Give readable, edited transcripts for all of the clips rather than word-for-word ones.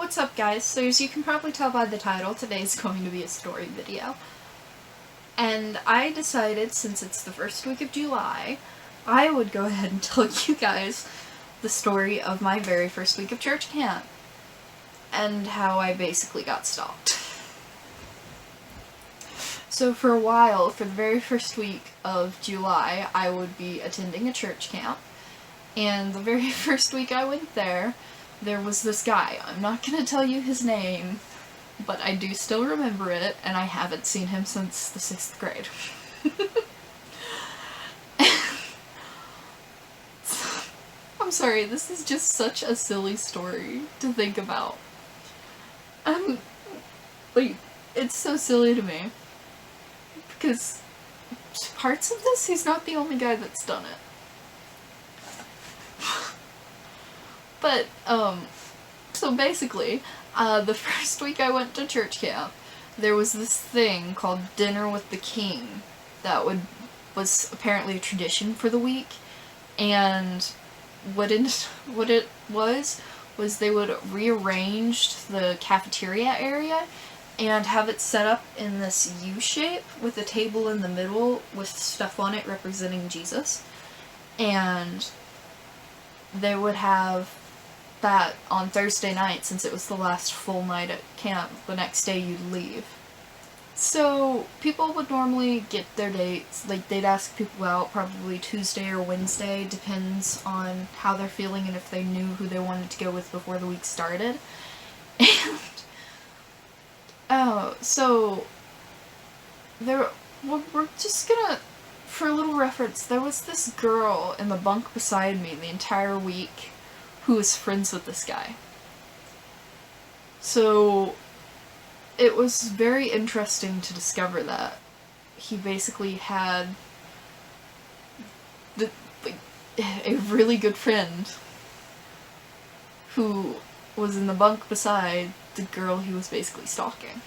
What's up, guys? So as you can probably tell by the title, today's going to be a story video. And I decided, since it's the first week of July, I would go ahead and tell you guys the story of my very first week of church camp. And how I basically got stalked. So for a while, for the very first week of July, I would be attending a church camp. And the very first week I went there was this guy. I'm not gonna tell you his name, but I do still remember it, and I haven't seen him since the 6th grade. I'm sorry, this is just such a silly story to think about. Like, it's so silly to me. Because parts of this, he's not the only guy that's done it. But, so basically, the first week I went to church camp, there was this thing called Dinner with the King that was apparently a tradition for the week, and what it was they would rearrange the cafeteria area and have it set up in this U shape with a table in the middle with stuff on it representing Jesus, and they would have that on Thursday night, since it was the last full night at camp. The next day you'd leave. So people would normally get their dates, like they'd ask people out probably Tuesday or Wednesday, depends on how they're feeling and if they knew who they wanted to go with before the week started. And so we're just gonna, for a little reference, there was this girl in the bunk beside me the entire week who was friends with this guy. So it was very interesting to discover that he basically had a really good friend who was in the bunk beside the girl he was basically stalking.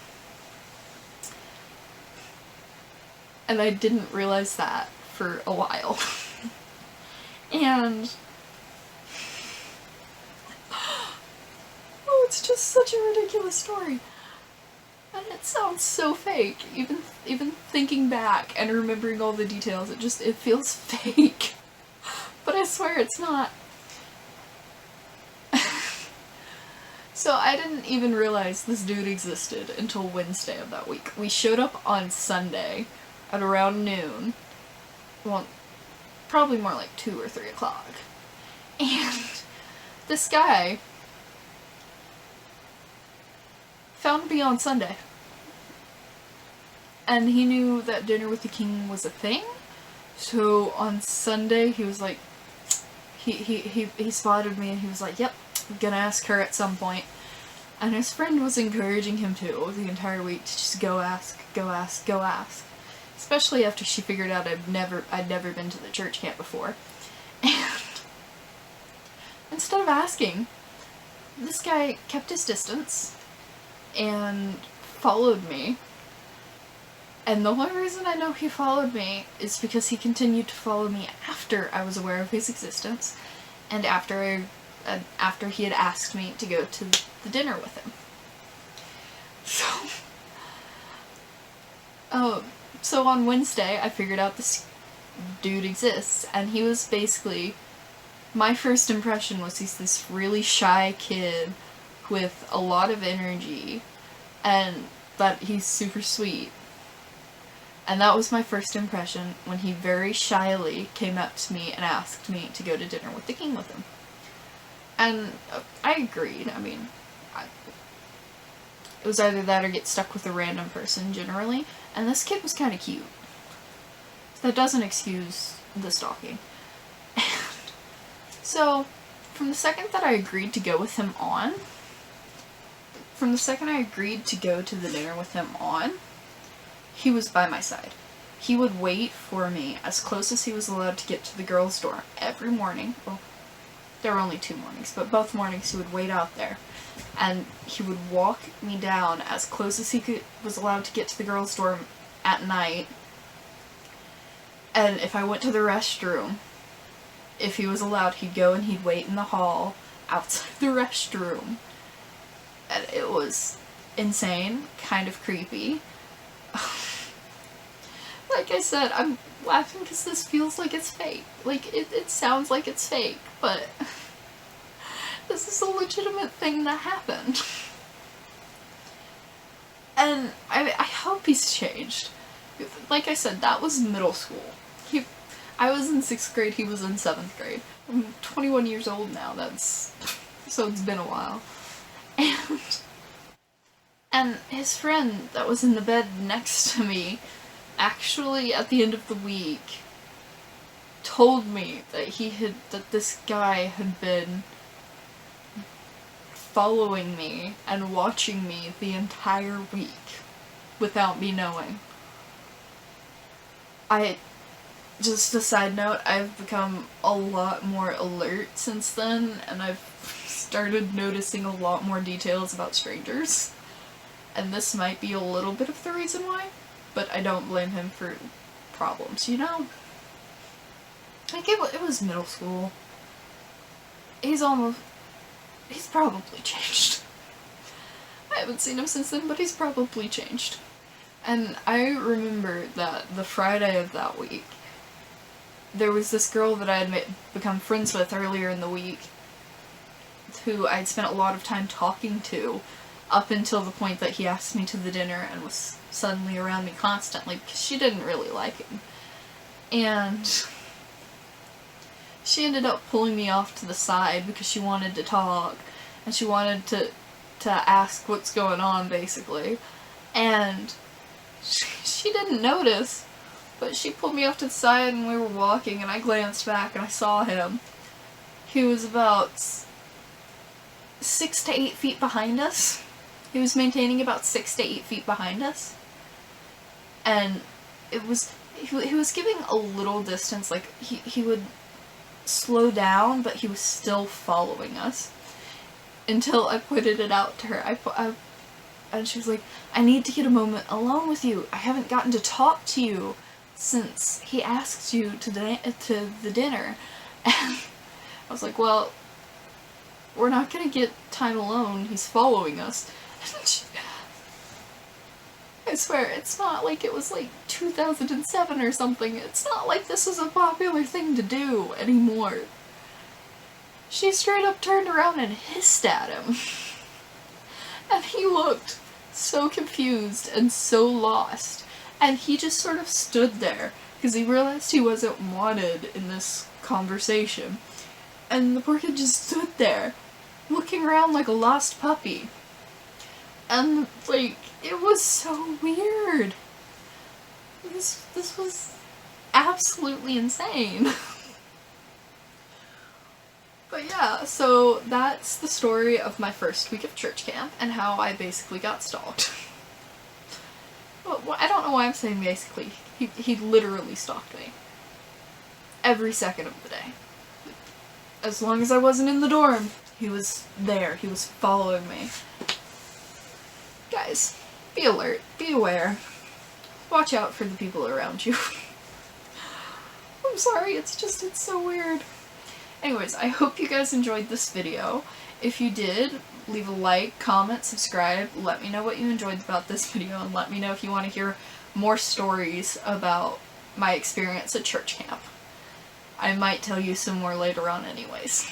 And I didn't realize that for a while. And it's just such a ridiculous story. And it sounds so fake. Even thinking back and remembering all the details, it feels fake. But I swear it's not. So I didn't even realize this dude existed until Wednesday of that week. We showed up on Sunday at around noon. Well, probably more like 2 or 3 o'clock. And this guy found me on Sunday. And he knew that Dinner with the King was a thing. So on Sunday he was like, he spotted me and he was like, yep, I'm gonna ask her at some point. And his friend was encouraging him to the entire week to just go ask, go ask, go ask. Especially after she figured out I'd never been to the church camp before. And instead of asking, this guy kept his distance and followed me. And the only reason I know he followed me is because he continued to follow me after I was aware of his existence, and after he had asked me to go to the dinner with him. So on Wednesday I figured out this dude exists, and he was basically, my first impression was he's this really shy kid with a lot of energy, and that he's super sweet. And that was my first impression when he very shyly came up to me and asked me to go to Dinner with the King with him. And I agreed. I mean, it was either that or get stuck with a random person generally, and this kid was kind of cute. That doesn't excuse the stalking. And so, from the second that I agreed to go with him on, from the second I agreed to go to the dinner with him on, he was by my side. He would wait for me as close as he was allowed to get to the girls' dorm every morning. Well, there were only 2 mornings, but both mornings he would wait out there. And he would walk me down as close as he was allowed to get to the girls' dorm at night. And if I went to the restroom, if he was allowed, he'd go and he'd wait in the hall outside the restroom. was insane, kind of creepy. Like I said, I'm laughing because this feels like it's fake. Like, it sounds like it's fake, but this is a legitimate thing that happened. And I hope he's changed. Like I said, that was middle school. I was in 6th grade, he was in 7th grade. I'm 21 years old now, so it's been a while. And his friend that was in the bed next to me, actually at the end of the week, told me that this guy had been following me and watching me the entire week without me knowing. Just a side note, I've become a lot more alert since then, and I've started noticing a lot more details about strangers. And this might be a little bit of the reason why, but I don't blame him for problems, you know? Like, it was middle school. He's probably changed. I haven't seen him since then, but he's probably changed. And I remember that the Friday of that week, there was this girl that I had become friends with earlier in the week, who I'd spent a lot of time talking to, up until the point that he asked me to the dinner and was suddenly around me constantly, because she didn't really like him. And she ended up pulling me off to the side because she wanted to talk, and she wanted to ask what's going on, basically. And she didn't notice, but she pulled me off to the side and we were walking, and I glanced back and I saw him. He was about 6 to 8 feet behind us. He was maintaining about 6 to 8 feet behind us. And he was giving a little distance, like he would slow down, but he was still following us. Until I pointed it out to her. And she was like, I need to get a moment alone with you. I haven't gotten to talk to you since he asked you to the dinner. And I was like, well, we're not gonna get time alone. He's following us. I swear, it's not like it was like 2007 or something. It's not like this is a popular thing to do anymore. She straight up turned around and hissed at him. And he looked so confused and so lost. And he just sort of stood there, because he realized he wasn't wanted in this conversation. And the poor kid just stood there, looking around like a lost puppy. And, like, it was so weird. This was absolutely insane. But yeah, so that's the story of my first week of church camp, and how I basically got stalked. Well, I don't know why I'm saying basically. He literally stalked me. Every second of the day. As long as I wasn't in the dorm, he was there. He was following me. Guys, be alert. Be aware. Watch out for the people around you. I'm sorry, it's so weird. Anyways, I hope you guys enjoyed this video. If you did, leave a like, comment, subscribe, let me know what you enjoyed about this video, and let me know if you want to hear more stories about my experience at church camp. I might tell you some more later on anyways.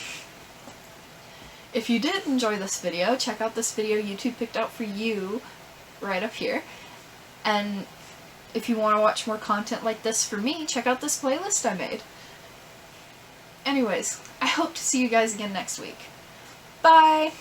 If you did enjoy this video, check out this video YouTube picked out for you right up here. And if you want to watch more content like this for me, check out this playlist I made. Anyways, I hope to see you guys again next week. Bye!